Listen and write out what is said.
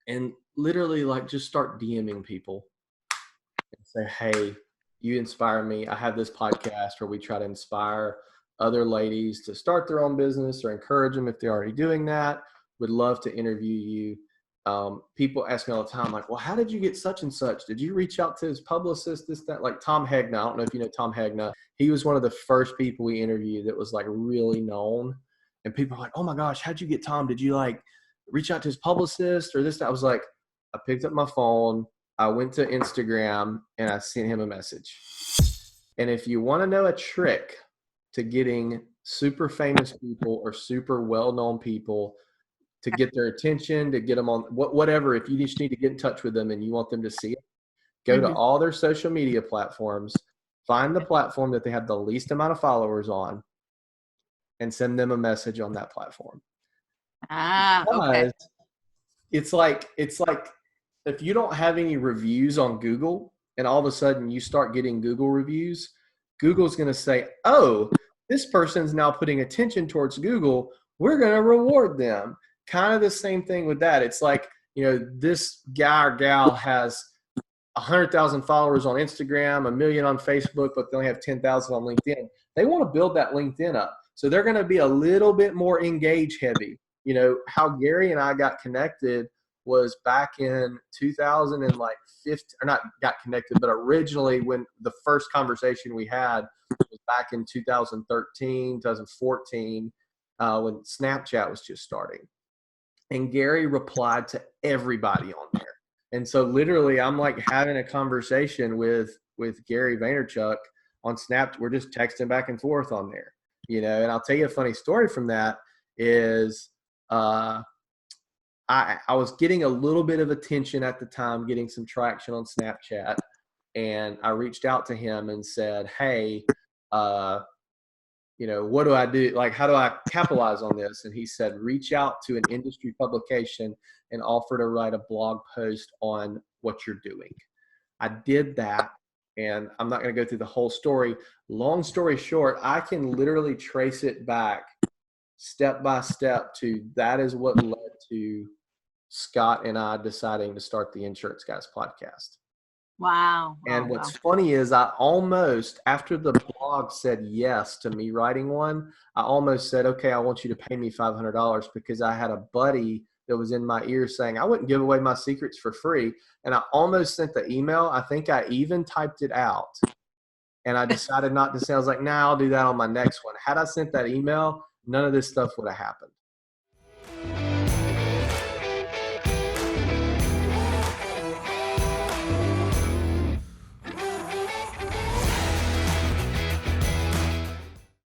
and literally like just start DMing people and say, hey, you inspire me. I have this podcast where we try to inspire other ladies to start their own business or encourage them if they're already doing that. Would love to interview you. People ask me all the time, like, well, how did you get such and such? Did you reach out to his publicist, this, that? Like Tom Hegna. I don't know if you know Tom Hegna. He was one of the first people we interviewed that was like really known. And people are like, oh my gosh, how'd you get Tom? Did you like reach out to his publicist or this? That? I was like, I picked up my phone. I went to Instagram and I sent him a message. And if you want to know a trick to getting super famous people or super well-known people to get their attention, to get them on whatever, if you just need to get in touch with them and you want them to see it, go to all their social media platforms, find the platform that they have the least amount of followers on, and send them a message on that platform. Okay. It's like if you don't have any reviews on Google and all of a sudden you start getting Google reviews, Google's going to say, oh, this person's now putting attention towards Google. We're going to reward them. Kind of the same thing with that. It's like, this guy or gal has 100,000 followers on Instagram, 1 million on Facebook, but they only have 10,000 on LinkedIn. They want to build that LinkedIn up. So they're going to be a little bit more engage heavy. How Gary and I got connected was back in 2015, or not got connected, but originally when the first conversation we had was back in 2013, 2014, when Snapchat was just starting. And Gary replied to everybody on there. And so literally I'm like having a conversation with Gary Vaynerchuk on Snap. We're just texting back and forth on there, and I'll tell you a funny story from that is, I was getting a little bit of attention at the time, getting some traction on Snapchat. And I reached out to him and said, hey, what do I do? Like, how do I capitalize on this? And he said, reach out to an industry publication and offer to write a blog post on what you're doing. I did that. And I'm not going to go through the whole story. Long story short, I can literally trace it back step by step to that is what led to Scott and I deciding to start the Insurance Guys podcast. Wow. And what's funny is I almost, after the blog said yes to me writing one, I almost said, okay, I want you to pay me $500 because I had a buddy that was in my ear saying I wouldn't give away my secrets for free. And I almost sent the email. I think I even typed it out. And I decided not to say, I was like, nah, I'll do that on my next one. Had I sent that email, none of this stuff would have happened.